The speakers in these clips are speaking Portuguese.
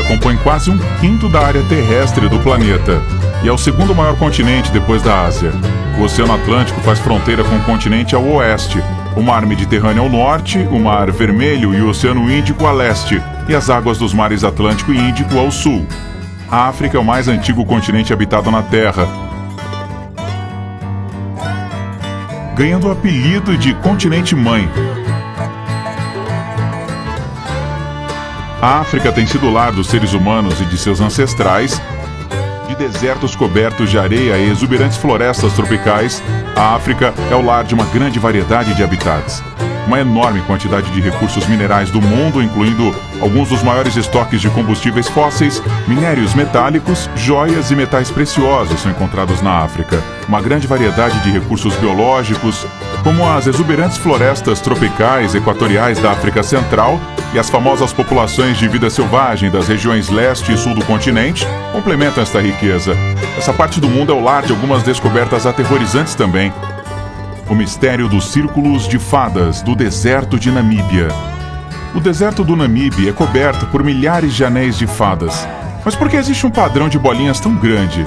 compõe quase um quinto da área terrestre do planeta e é o segundo maior continente depois da Ásia. O Oceano Atlântico faz fronteira com o continente ao oeste, o Mar Mediterrâneo ao norte, o Mar Vermelho e o Oceano Índico a leste, e as águas dos mares Atlântico e Índico ao sul. A África é o mais antigo continente habitado na Terra, ganhando o apelido de Continente Mãe. A África tem sido o lar dos seres humanos e de seus ancestrais. De desertos cobertos de areia e exuberantes florestas tropicais, a África é o lar de uma grande variedade de habitats. Uma enorme quantidade de recursos minerais do mundo, incluindo alguns dos maiores estoques de combustíveis fósseis, minérios metálicos, joias e metais preciosos são encontrados na África. Uma grande variedade de recursos biológicos, como as exuberantes florestas tropicais equatoriais da África Central e as famosas populações de vida selvagem das regiões leste e sul do continente, complementam esta riqueza. Essa parte do mundo é o lar de algumas descobertas aterrorizantes também. O mistério dos círculos de fadas do deserto de Namíbia. O deserto do Namibe é coberto por milhares de anéis de fadas. Mas por que existe um padrão de bolinhas tão grande?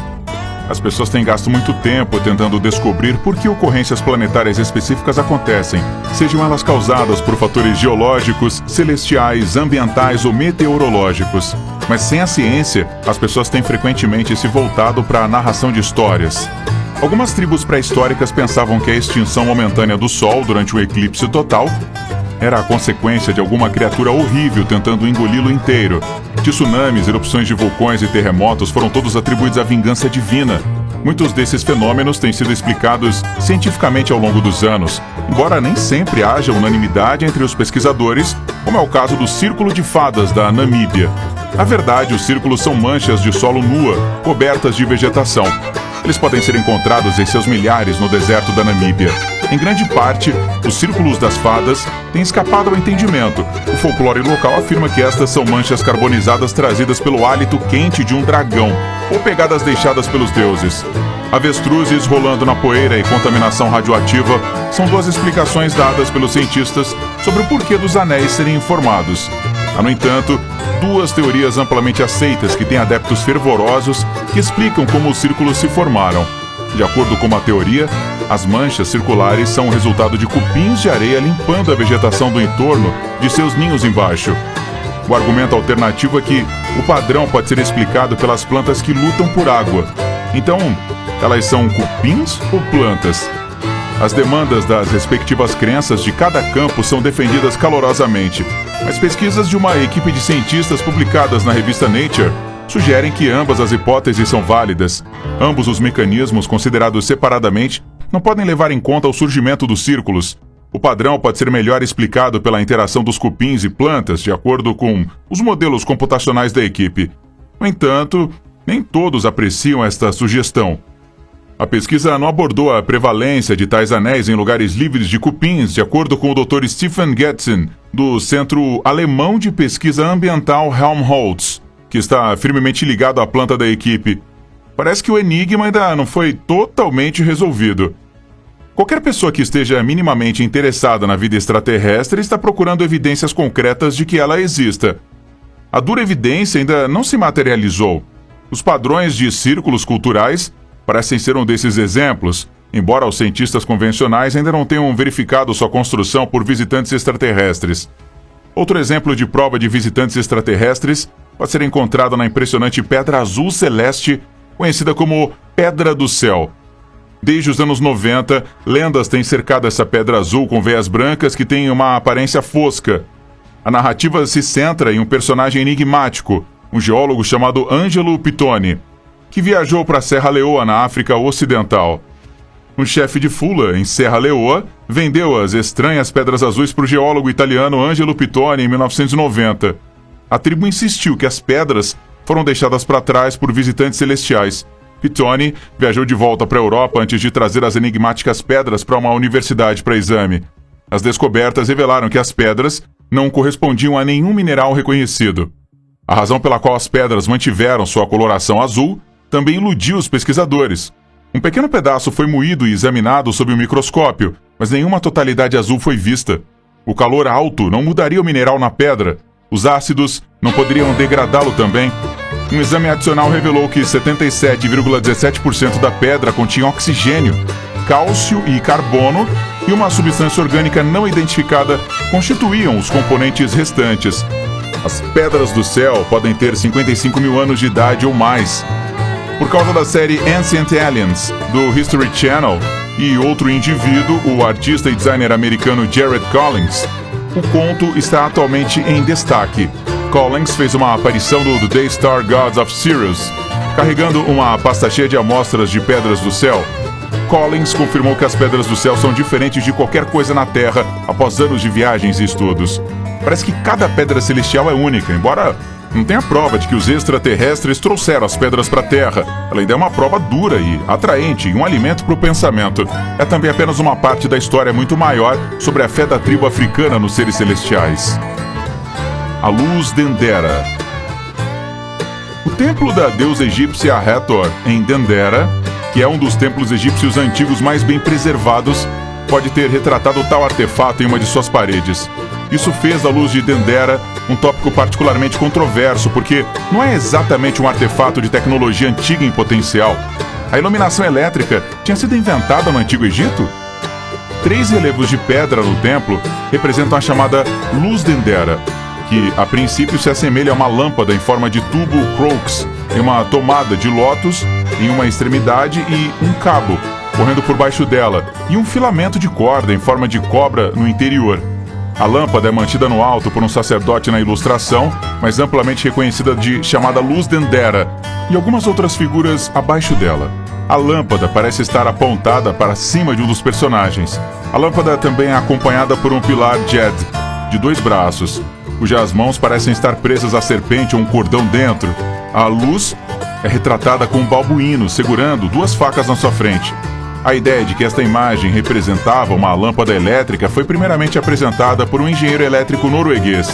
As pessoas têm gasto muito tempo tentando descobrir por que ocorrências planetárias específicas acontecem, sejam elas causadas por fatores geológicos, celestiais, ambientais ou meteorológicos. Mas sem a ciência, as pessoas têm frequentemente se voltado para a narração de histórias. Algumas tribos pré-históricas pensavam que a extinção momentânea do Sol durante um eclipse total era a consequência de alguma criatura horrível tentando engoli-lo inteiro. Tsunamis, erupções de vulcões e terremotos foram todos atribuídos à vingança divina. Muitos desses fenômenos têm sido explicados cientificamente ao longo dos anos, embora nem sempre haja unanimidade entre os pesquisadores, como é o caso do Círculo de Fadas da Namíbia. Na verdade, os círculos são manchas de solo nua, cobertas de vegetação. Eles podem ser encontrados em seus milhares no deserto da Namíbia. Em grande parte, os círculos das fadas têm escapado ao entendimento. O folclore local afirma que estas são manchas carbonizadas trazidas pelo hálito quente de um dragão, ou pegadas deixadas pelos deuses. Avestruzes rolando na poeira e contaminação radioativa são duas explicações dadas pelos cientistas sobre o porquê dos anéis serem formados. Há, no entanto, duas teorias amplamente aceitas que têm adeptos fervorosos que explicam como os círculos se formaram. De acordo com uma teoria, as manchas circulares são o resultado de cupins de areia limpando a vegetação do entorno de seus ninhos embaixo. O argumento alternativo é que o padrão pode ser explicado pelas plantas que lutam por água. Então, elas são cupins ou plantas? As demandas das respectivas crenças de cada campo são defendidas calorosamente, mas pesquisas de uma equipe de cientistas publicadas na revista Nature sugerem que ambas as hipóteses são válidas. Ambos os mecanismos considerados separadamente não podem levar em conta o surgimento dos círculos. O padrão pode ser melhor explicado pela interação dos cupins e plantas, de acordo com os modelos computacionais da equipe. No entanto, nem todos apreciam esta sugestão. A pesquisa não abordou a prevalência de tais anéis em lugares livres de cupins, de acordo com o Dr. Stephen Getzen, do Centro Alemão de Pesquisa Ambiental Helmholtz, que está firmemente ligado à planta da equipe. Parece que o enigma ainda não foi totalmente resolvido. Qualquer pessoa que esteja minimamente interessada na vida extraterrestre está procurando evidências concretas de que ela exista. A dura evidência ainda não se materializou. Os padrões de círculos culturais parecem ser um desses exemplos, embora os cientistas convencionais ainda não tenham verificado sua construção por visitantes extraterrestres. Outro exemplo de prova de visitantes extraterrestres pode ser encontrado na impressionante Pedra Azul Celeste, conhecida como Pedra do Céu. Desde os anos 90, lendas têm cercado essa pedra azul com veias brancas que tem uma aparência fosca. A narrativa se centra em um personagem enigmático, um geólogo chamado Angelo Pittoni, que viajou para Serra Leoa, na África Ocidental. Um chefe de fula, em Serra Leoa, vendeu as estranhas pedras azuis para o geólogo italiano Angelo Pittoni em 1990. A tribo insistiu que as pedras foram deixadas para trás por visitantes celestiais. Pittoni viajou de volta para a Europa antes de trazer as enigmáticas pedras para uma universidade para exame. As descobertas revelaram que as pedras não correspondiam a nenhum mineral reconhecido. A razão pela qual as pedras mantiveram sua coloração azul também iludiu os pesquisadores. Um pequeno pedaço foi moído e examinado sob o microscópio, mas nenhuma totalidade azul foi vista. O calor alto não mudaria o mineral na pedra. Os ácidos não poderiam degradá-lo também. Um exame adicional revelou que 77,17% da pedra continha oxigênio, cálcio e carbono, e uma substância orgânica não identificada constituíam os componentes restantes. As pedras do céu podem ter 55 mil anos de idade ou mais. Por causa da série Ancient Aliens, do History Channel, e outro indivíduo, o artista e designer americano Jared Collins, o conto está atualmente em destaque. Collins fez uma aparição no The Daystar Gods of Sirius, carregando uma pasta cheia de amostras de pedras do céu. Collins confirmou que as pedras do céu são diferentes de qualquer coisa na Terra após anos de viagens e estudos. Parece que cada pedra celestial é única, embora não tenha prova de que os extraterrestres trouxeram as pedras para a Terra. Ela ainda é uma prova dura e atraente e um alimento para o pensamento. É também apenas uma parte da história muito maior sobre a fé da tribo africana nos seres celestiais. A luz Dendera. O templo da deusa egípcia Hathor, em Dendera, que é um dos templos egípcios antigos mais bem preservados, pode ter retratado tal artefato em uma de suas paredes. Isso fez da luz de Dendera um tópico particularmente controverso, porque não é exatamente um artefato de tecnologia antiga em potencial. A iluminação elétrica tinha sido inventada no Antigo Egito? 3 relevos de pedra no templo representam a chamada luz Dendera, que a princípio se assemelha a uma lâmpada em forma de tubo crux, em uma tomada de lótus em uma extremidade e um cabo correndo por baixo dela, e um filamento de corda em forma de cobra no interior. A lâmpada é mantida no alto por um sacerdote na ilustração, mas amplamente reconhecida de chamada luz Dendera, e algumas outras figuras abaixo dela. A lâmpada parece estar apontada para cima de um dos personagens. A lâmpada também é acompanhada por um pilar Jed, de 2 braços, cujas mãos parecem estar presas à serpente ou um cordão dentro. A luz é retratada com um balbuíno segurando 2 facas na sua frente. A ideia de que esta imagem representava uma lâmpada elétrica foi primeiramente apresentada por um engenheiro elétrico norueguês.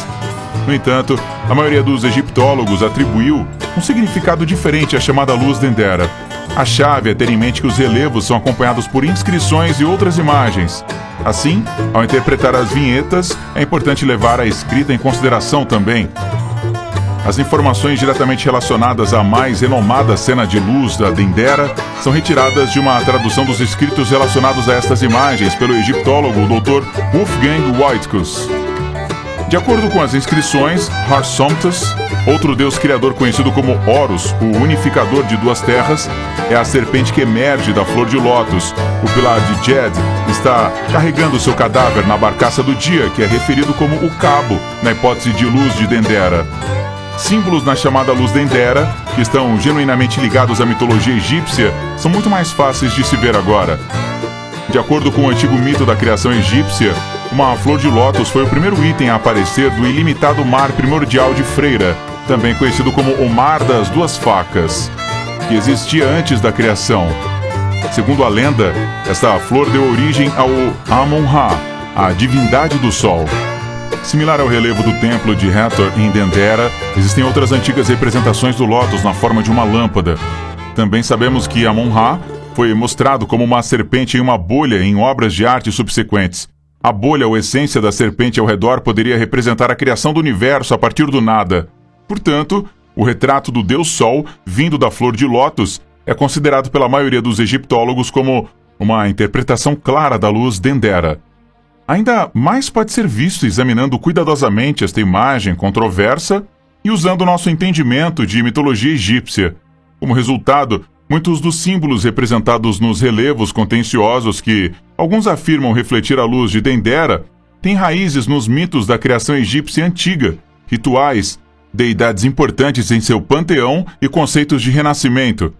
No entanto, a maioria dos egiptólogos atribuiu um significado diferente à chamada luz Dendera. A chave é ter em mente que os relevos são acompanhados por inscrições e outras imagens. Assim, ao interpretar as vinhetas, é importante levar a escrita em consideração também. As informações diretamente relacionadas à mais renomada cena de luz da Dendera são retiradas de uma tradução dos escritos relacionados a estas imagens pelo egiptólogo Dr. Wolfgang Whitekus. De acordo com as inscrições, Har-Somptus, outro deus criador conhecido como Horus, o unificador de 2 terras, é a serpente que emerge da flor de lótus. O pilar de Jed está carregando seu cadáver na barcaça do dia, que é referido como o cabo, na hipótese de luz de Dendera. Símbolos na chamada luz Dendera, que estão genuinamente ligados à mitologia egípcia, são muito mais fáceis de se ver agora. De acordo com o antigo mito da criação egípcia, uma flor de lótus foi o primeiro item a aparecer do ilimitado mar primordial de Freira, também conhecido como o Mar das 2 Facas, que existia antes da criação. Segundo a lenda, esta flor deu origem ao Amon-Ra, a divindade do sol. Similar ao relevo do templo de Hathor em Dendera, existem outras antigas representações do lótus na forma de uma lâmpada. Também sabemos que Amon-Ra foi mostrado como uma serpente em uma bolha em obras de arte subsequentes. A bolha ou essência da serpente ao redor poderia representar a criação do universo a partir do nada. Portanto, o retrato do Deus Sol, vindo da flor de lótus, é considerado pela maioria dos egiptólogos como uma interpretação clara da luz Dendera. Ainda mais pode ser visto examinando cuidadosamente esta imagem controversa e usando nosso entendimento de mitologia egípcia. Como resultado, muitos dos símbolos representados nos relevos contenciosos que alguns afirmam refletir a luz de Dendera têm raízes nos mitos da criação egípcia antiga, rituais, deidades importantes em seu panteão e conceitos de renascimento.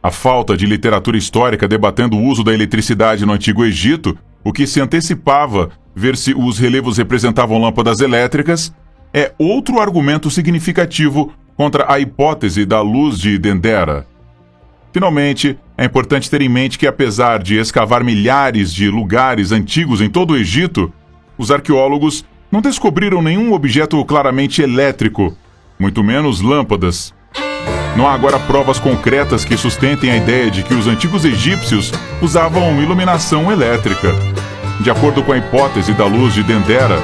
A falta de literatura histórica debatendo o uso da eletricidade no Antigo Egito, o que se antecipava ver se os relevos representavam lâmpadas elétricas, é outro argumento significativo contra a hipótese da luz de Dendera. Finalmente, é importante ter em mente que, apesar de escavar milhares de lugares antigos em todo o Egito, os arqueólogos não descobriram nenhum objeto claramente elétrico, muito menos lâmpadas. Não há agora provas concretas que sustentem a ideia de que os antigos egípcios usavam iluminação elétrica. De acordo com a hipótese da luz de Dendera,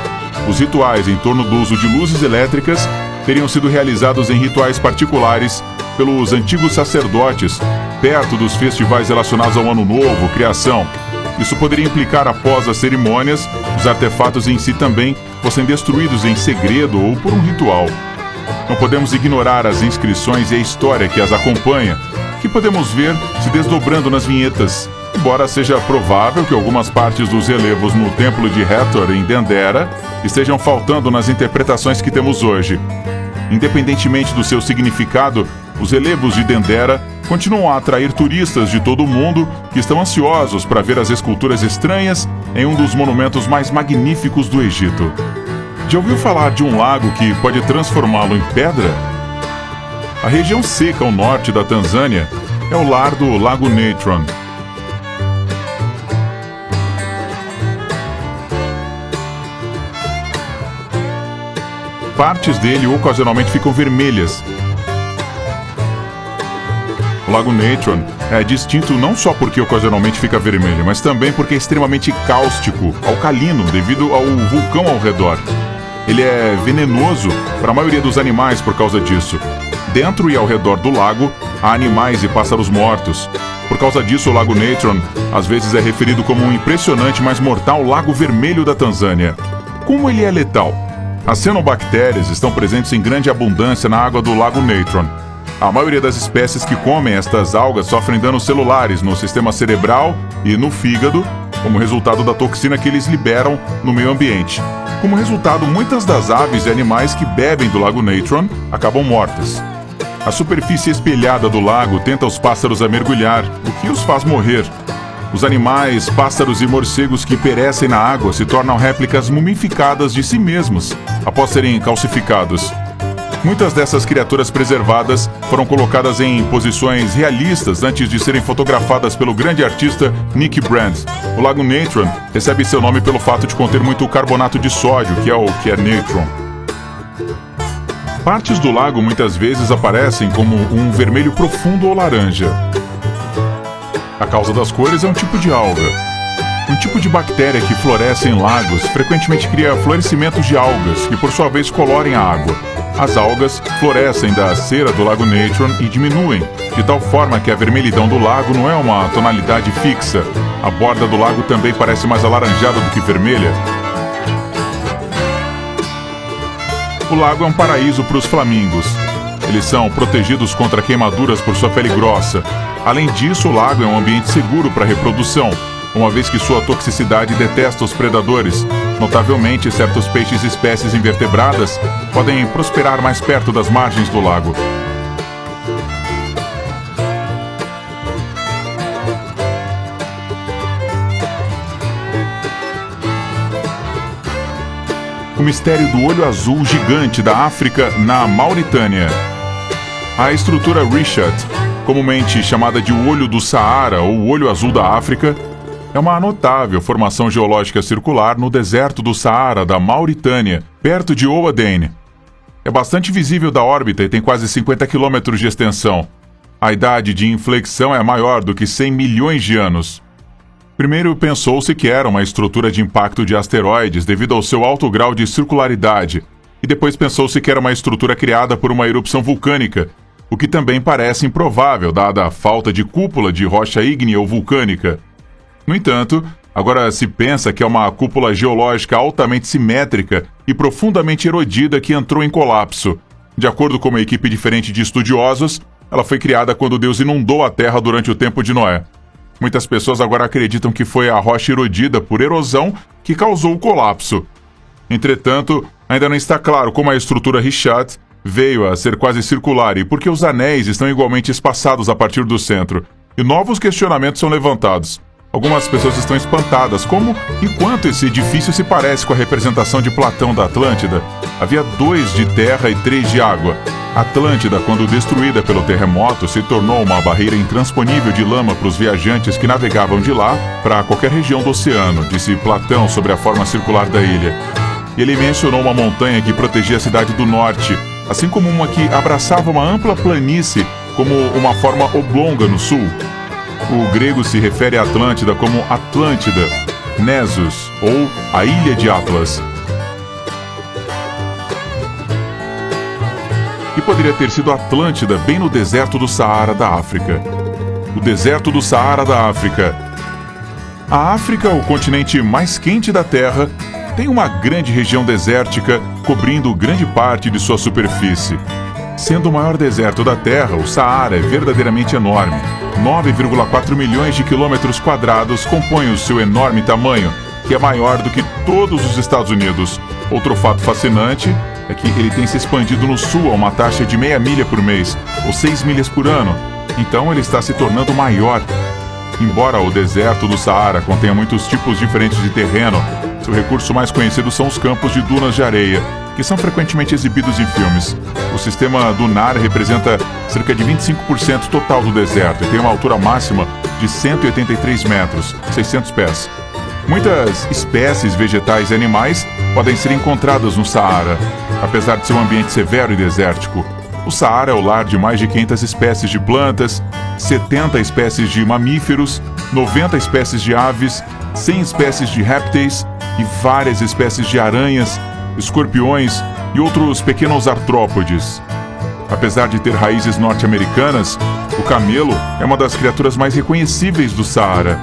Os rituais em torno do uso de luzes elétricas teriam sido realizados em rituais particulares pelos antigos sacerdotes, perto dos festivais relacionados ao Ano Novo, criação. Isso poderia implicar, após as cerimônias, os artefatos em si também fossem destruídos em segredo ou por um ritual. Não podemos ignorar as inscrições e a história que as acompanha, que podemos ver se desdobrando nas vinhetas, embora seja provável que algumas partes dos relevos no templo de Hathor, em Dendera, estejam faltando nas interpretações que temos hoje. Independentemente do seu significado, os relevos de Dendera continuam a atrair turistas de todo o mundo que estão ansiosos para ver as esculturas estranhas em um dos monumentos mais magníficos do Egito. Já ouviu falar de um lago que pode transformá-lo em pedra? A região seca ao norte da Tanzânia é o lar do Lago Natron. Partes dele ocasionalmente ficam vermelhas. O Lago Natron é distinto não só porque ocasionalmente fica vermelho, mas também porque é extremamente cáustico, alcalino, devido ao vulcão ao redor. Ele é venenoso para a maioria dos animais por causa disso. Dentro e ao redor do lago, há animais e pássaros mortos. Por causa disso, o Lago Natron às vezes é referido como um impressionante, mas mortal lago vermelho da Tanzânia. Como ele é letal? As cianobactérias estão presentes em grande abundância na água do Lago Natron. A maioria das espécies que comem estas algas sofrem danos celulares no sistema cerebral e no fígado, como resultado da toxina que eles liberam no meio ambiente. Como resultado, muitas das aves e animais que bebem do Lago Natron acabam mortas. A superfície espelhada do lago tenta os pássaros a mergulhar, o que os faz morrer. Os animais, pássaros e morcegos que perecem na água se tornam réplicas mumificadas de si mesmos após serem calcificados. Muitas dessas criaturas preservadas foram colocadas em posições realistas antes de serem fotografadas pelo grande artista Nick Brandt. O Lago Natron recebe seu nome pelo fato de conter muito carbonato de sódio, que é o que é natron. Partes do lago muitas vezes aparecem como um vermelho profundo ou laranja. A causa das cores é um tipo de alga. Um tipo de bactéria que floresce em lagos frequentemente cria florescimentos de algas, que por sua vez colorem a água. As algas florescem da cera do Lago Natron e diminuem, de tal forma que a vermelhidão do lago não é uma tonalidade fixa. A borda do lago também parece mais alaranjada do que vermelha. O lago é um paraíso para os flamingos. Eles são protegidos contra queimaduras por sua pele grossa. Além disso, o lago é um ambiente seguro para a reprodução, uma vez que sua toxicidade detesta os predadores. Notavelmente, certos peixes e espécies invertebradas podem prosperar mais perto das margens do lago. O mistério do olho azul gigante da África na Mauritânia. A estrutura Richat, comumente chamada de o olho do Saara ou olho azul da África, é uma notável formação geológica circular no deserto do Saara da Mauritânia, perto de Oadene. É bastante visível da órbita e tem quase 50 quilômetros de extensão. A idade de inflexão é maior do que 100 milhões de anos. Primeiro pensou-se que era uma estrutura de impacto de asteroides devido ao seu alto grau de circularidade, e depois pensou-se que era uma estrutura criada por uma erupção vulcânica, o que também parece improvável dada a falta de cúpula de rocha ígnea ou vulcânica. No entanto, agora se pensa que é uma cúpula geológica altamente simétrica e profundamente erodida que entrou em colapso. De acordo com uma equipe diferente de estudiosos, ela foi criada quando Deus inundou a Terra durante o tempo de Noé. Muitas pessoas agora acreditam que foi a rocha erodida por erosão que causou o colapso. Entretanto, ainda não está claro como a estrutura Richat veio a ser quase circular e por que os anéis estão igualmente espaçados a partir do centro. E novos questionamentos são levantados. Algumas pessoas estão espantadas como e quanto esse edifício se parece com a representação de Platão da Atlântida. Havia 2 de terra e 3 de água. Atlântida, quando destruída pelo terremoto, se tornou uma barreira intransponível de lama para os viajantes que navegavam de lá para qualquer região do oceano, disse Platão sobre a forma circular da ilha. Ele mencionou uma montanha que protegia a cidade do norte, assim como uma que abraçava uma ampla planície como uma forma oblonga no sul. O grego se refere a Atlântida como Atlântida, Nessos, ou a Ilha de Atlas. poderia ter sido Atlântida, bem no deserto do Saara da África. O deserto do Saara da África. A África, o continente mais quente da Terra, tem uma grande região desértica cobrindo grande parte de sua superfície. Sendo o maior deserto da Terra, o Saara é verdadeiramente enorme. 9,4 milhões de quilômetros quadrados compõem o seu enorme tamanho, que é maior do que todos os Estados Unidos. Outro fato fascinante é que ele tem se expandido no sul a uma taxa de meia milha por mês, ou 6 milhas por ano. Então ele está se tornando maior. Embora o deserto do Saara contenha muitos tipos diferentes de terreno, seu recurso mais conhecido são os campos de dunas de areia, que são frequentemente exibidos em filmes. O sistema dunar representa cerca de 25% total do deserto e tem uma altura máxima de 183 metros, 600 pés. Muitas espécies vegetais e animais podem ser encontradas no Saara. Apesar de ser um ambiente severo e desértico, o Saara é o lar de mais de 500 espécies de plantas, 70 espécies de mamíferos, 90 espécies de aves, 100 espécies de répteis e várias espécies de aranhas, escorpiões e outros pequenos artrópodes. Apesar de ter raízes norte-americanas, o camelo é uma das criaturas mais reconhecíveis do Saara.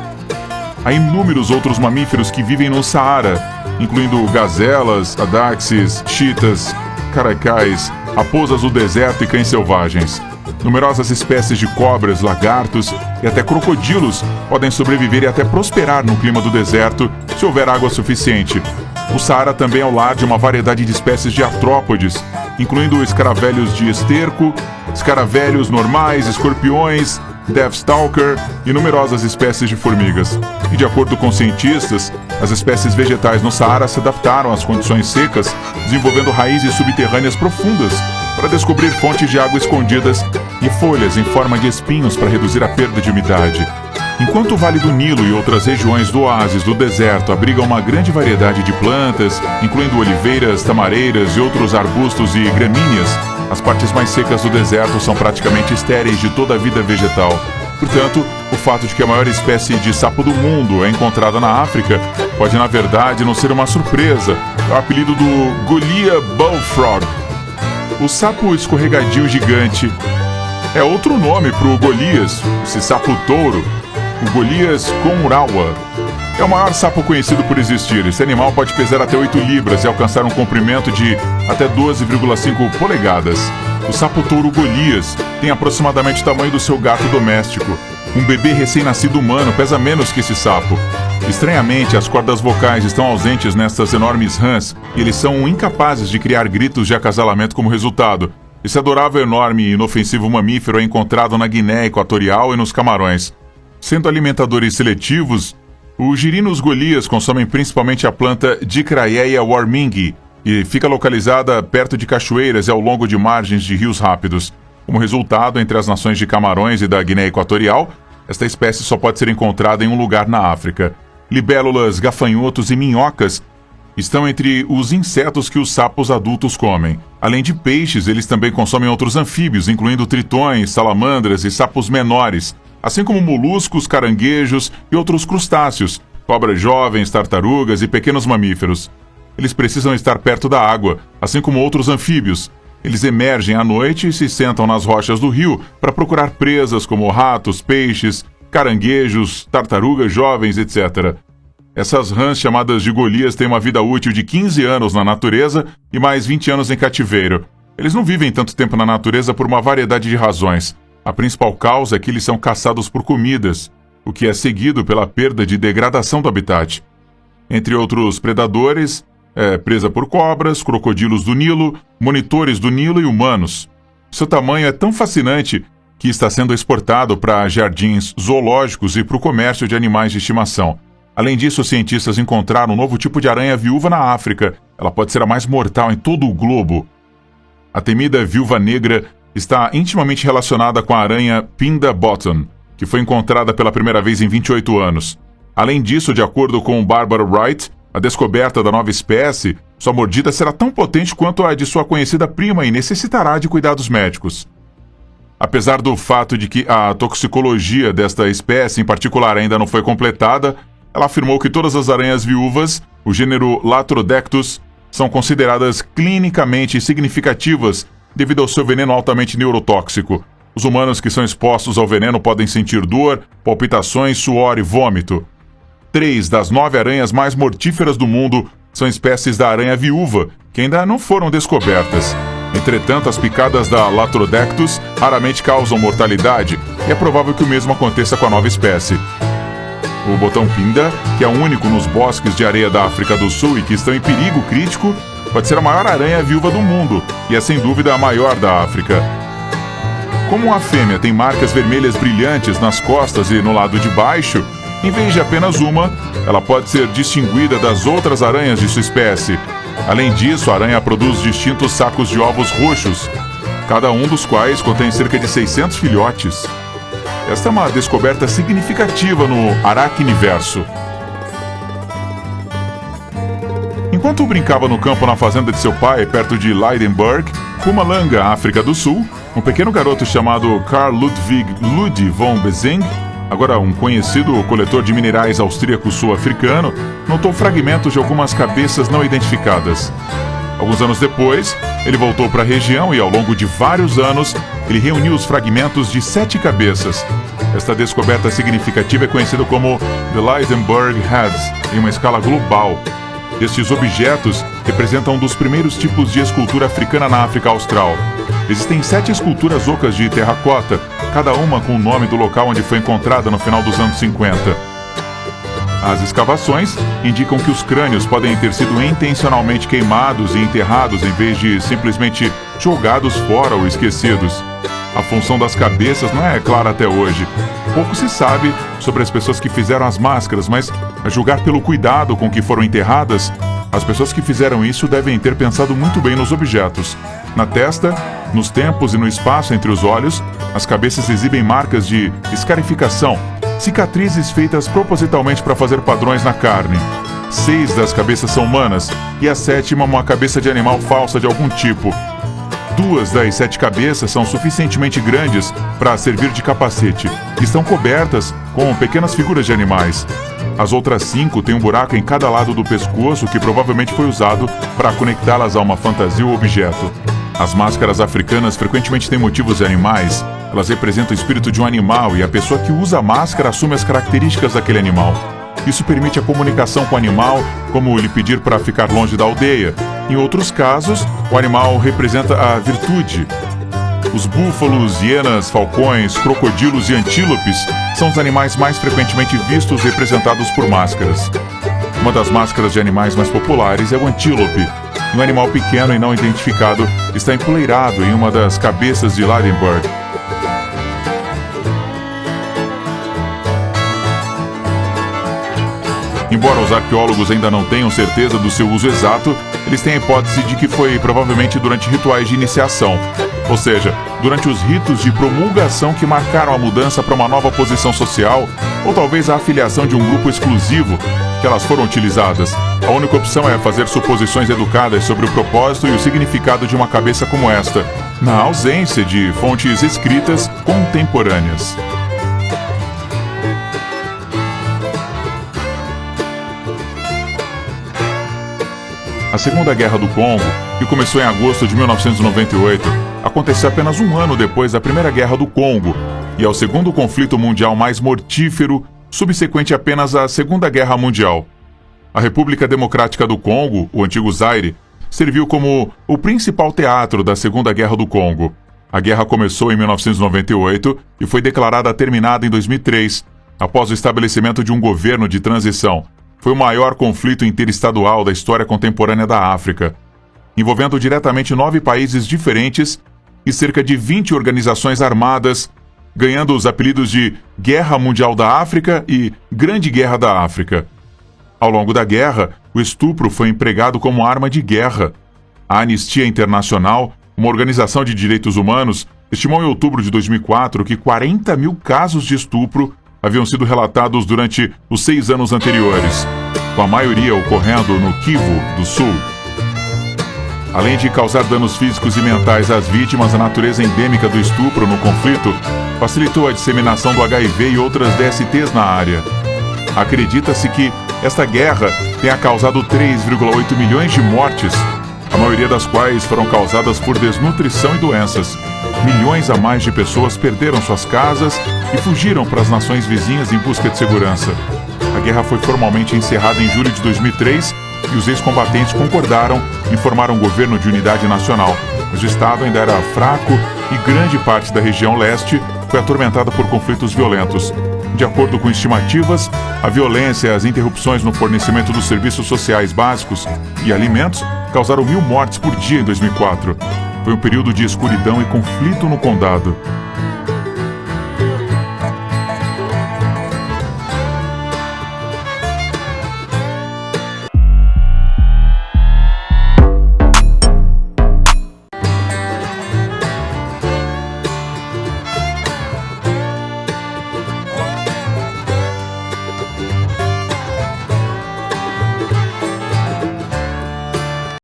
Há inúmeros outros mamíferos que vivem no Saara, incluindo gazelas, adaxes, chitas, caracais, raposas do deserto e cães selvagens. Numerosas espécies de cobras, lagartos e até crocodilos podem sobreviver e até prosperar no clima do deserto se houver água suficiente. O Saara também é o lar de uma variedade de espécies de artrópodes, incluindo escaravelhos de esterco, escaravelhos normais, escorpiões, deathstalker e numerosas espécies de formigas. E de acordo com cientistas, as espécies vegetais no Saara se adaptaram às condições secas, desenvolvendo raízes subterrâneas profundas para descobrir fontes de água escondidas e folhas em forma de espinhos para reduzir a perda de umidade. Enquanto o Vale do Nilo e outras regiões do oásis do deserto abrigam uma grande variedade de plantas, incluindo oliveiras, tamareiras e outros arbustos e gramíneas, as partes mais secas do deserto são praticamente estéreis de toda a vida vegetal. Portanto, o fato de que a maior espécie de sapo do mundo é encontrada na África pode, na verdade, não ser uma surpresa. É o apelido do Goliath Bullfrog. O sapo escorregadio gigante é outro nome para o Golias, esse sapo touro, o Golias Konrawa. É o maior sapo conhecido por existir. Esse animal pode pesar até 8 libras e alcançar um comprimento de até 12,5 polegadas. O sapo touro Golias tem aproximadamente o tamanho do seu gato doméstico. Um bebê recém-nascido humano pesa menos que esse sapo. Estranhamente, as cordas vocais estão ausentes nestas enormes rãs e eles são incapazes de criar gritos de acasalamento como resultado. Esse adorável, enorme e inofensivo mamífero é encontrado na Guiné Equatorial e nos Camarões. Sendo alimentadores seletivos, os girinos golias consomem principalmente a planta Dicraeia warmingi, e fica localizada perto de cachoeiras e ao longo de margens de rios rápidos. Como resultado, entre as nações de Camarões e da Guiné Equatorial, esta espécie só pode ser encontrada em um lugar na África. Libélulas, gafanhotos e minhocas estão entre os insetos que os sapos adultos comem. Além de peixes, eles também consomem outros anfíbios, incluindo tritões, salamandras e sapos menores, assim como moluscos, caranguejos e outros crustáceos, cobras jovens, tartarugas e pequenos mamíferos. Eles precisam estar perto da água, assim como outros anfíbios. Eles emergem à noite e se sentam nas rochas do rio para procurar presas como ratos, peixes, caranguejos, tartarugas jovens, etc. Essas rãs chamadas de golias têm uma vida útil de 15 anos na natureza e mais 20 anos em cativeiro. Eles não vivem tanto tempo na natureza por uma variedade de razões. A principal causa é que eles são caçados por comidas, o que é seguido pela perda de degradação do habitat. Entre outros predadores, é presa por cobras, crocodilos do Nilo, monitores do Nilo e humanos. Seu tamanho é tão fascinante que está sendo exportado para jardins zoológicos e para o comércio de animais de estimação. Além disso, os cientistas encontraram um novo tipo de aranha viúva na África. Ela pode ser a mais mortal em todo o globo. A temida viúva negra está intimamente relacionada com a aranha Pinda Bottom, que foi encontrada pela primeira vez em 28 anos. Além disso, de acordo com Barbara Wright, a descoberta da nova espécie, sua mordida será tão potente quanto a de sua conhecida prima e necessitará de cuidados médicos. Apesar do fato de que a toxicologia desta espécie em particular ainda não foi completada, ela afirmou que todas as aranhas viúvas, o gênero Latrodectus, são consideradas clinicamente significativas devido ao seu veneno altamente neurotóxico. Os humanos que são expostos ao veneno podem sentir dor, palpitações, suor e vômito. 3 das 9 aranhas mais mortíferas do mundo são espécies da aranha viúva, que ainda não foram descobertas. Entretanto, as picadas da Latrodectus raramente causam mortalidade, e é provável que o mesmo aconteça com a nova espécie. O botão pinda, que é o único nos bosques de areia da África do Sul e que estão em perigo crítico, pode ser a maior aranha viúva do mundo e é sem dúvida a maior da África. Como a fêmea tem marcas vermelhas brilhantes nas costas e no lado de baixo, em vez de apenas uma, ela pode ser distinguida das outras aranhas de sua espécie. Além disso, a aranha produz distintos sacos de ovos roxos, cada um dos quais contém cerca de 600 filhotes. Esta é uma descoberta significativa no Aracniverso. Enquanto brincava no campo na fazenda de seu pai, perto de Leidenburg, Mpumalanga, África do Sul, um pequeno garoto chamado Carl Ludwig Ludi von Bezing, agora um conhecido coletor de minerais austríaco sul-africano, notou fragmentos de algumas cabeças não identificadas. Alguns anos depois, ele voltou para a região e, ao longo de vários anos, ele reuniu os fragmentos de 7 cabeças. Esta descoberta significativa é conhecida como The Leidenburg Heads, em uma escala global. Estes objetos representam um dos primeiros tipos de escultura africana na África Austral. Existem 7 esculturas ocas de terracota, cada uma com o nome do local onde foi encontrada no final dos anos 50. As escavações indicam que os crânios podem ter sido intencionalmente queimados e enterrados em vez de simplesmente jogados fora ou esquecidos. A função das cabeças não é clara até hoje. Pouco se sabe sobre as pessoas que fizeram as máscaras, mas, a julgar pelo cuidado com que foram enterradas, as pessoas que fizeram isso devem ter pensado muito bem nos objetos. Na testa, nos tempos e no espaço entre os olhos, as cabeças exibem marcas de escarificação, cicatrizes feitas propositalmente para fazer padrões na carne. 6 das cabeças são humanas e a 7ª uma cabeça de animal falsa de algum tipo. 2 das 7 cabeças são suficientemente grandes para servir de capacete e estão cobertas com pequenas figuras de animais. As outras 5 têm um buraco em cada lado do pescoço que provavelmente foi usado para conectá-las a uma fantasia ou objeto. As máscaras africanas frequentemente têm motivos de animais. Elas representam o espírito de um animal e a pessoa que usa a máscara assume as características daquele animal. Isso permite a comunicação com o animal, como lhe pedir para ficar longe da aldeia. Em outros casos, o animal representa a virtude. Os búfalos, hienas, falcões, crocodilos e antílopes são os animais mais frequentemente vistos representados por máscaras. Uma das máscaras de animais mais populares é o antílope. Um animal pequeno e não identificado está empoleirado em uma das cabeças de Leidenburg. Embora os arqueólogos ainda não tenham certeza do seu uso exato, eles têm a hipótese de que foi provavelmente durante rituais de iniciação, ou seja, durante os ritos de promulgação que marcaram a mudança para uma nova posição social, ou talvez a afiliação de um grupo exclusivo, que elas foram utilizadas. A única opção é fazer suposições educadas sobre o propósito e o significado de uma cabeça como esta, na ausência de fontes escritas contemporâneas. A Segunda Guerra do Congo, que começou em agosto de 1998, aconteceu apenas um ano depois da Primeira Guerra do Congo e é o segundo conflito mundial mais mortífero, subsequente apenas à Segunda Guerra Mundial. A República Democrática do Congo, o antigo Zaire, serviu como o principal teatro da Segunda Guerra do Congo. A guerra começou em 1998 e foi declarada terminada em 2003, após o estabelecimento de um governo de transição. Foi o maior conflito interestadual da história contemporânea da África, envolvendo diretamente 9 países diferentes e cerca de 20 organizações armadas, ganhando os apelidos de Guerra Mundial da África e Grande Guerra da África. Ao longo da guerra, o estupro foi empregado como arma de guerra. A Anistia Internacional, uma organização de direitos humanos, estimou em outubro de 2004 que 40 mil casos de estupro haviam sido relatados durante os 6 anos anteriores, com a maioria ocorrendo no Kivu do Sul. Além de causar danos físicos e mentais às vítimas, a natureza endêmica do estupro no conflito facilitou a disseminação do HIV e outras DSTs na área. Acredita-se que esta guerra tenha causado 3,8 milhões de mortes. A maioria das quais foram causadas por desnutrição e doenças. Milhões a mais de pessoas perderam suas casas e fugiram para as nações vizinhas em busca de segurança. A guerra foi formalmente encerrada em julho de 2003 e os ex-combatentes concordaram em formar um governo de unidade nacional, mas o Estado ainda era fraco e grande parte da região leste foi atormentada por conflitos violentos. De acordo com estimativas, a violência e as interrupções no fornecimento dos serviços sociais básicos e alimentos causaram 1.000 mortes por dia em 2004. Foi um período de escuridão e conflito no condado.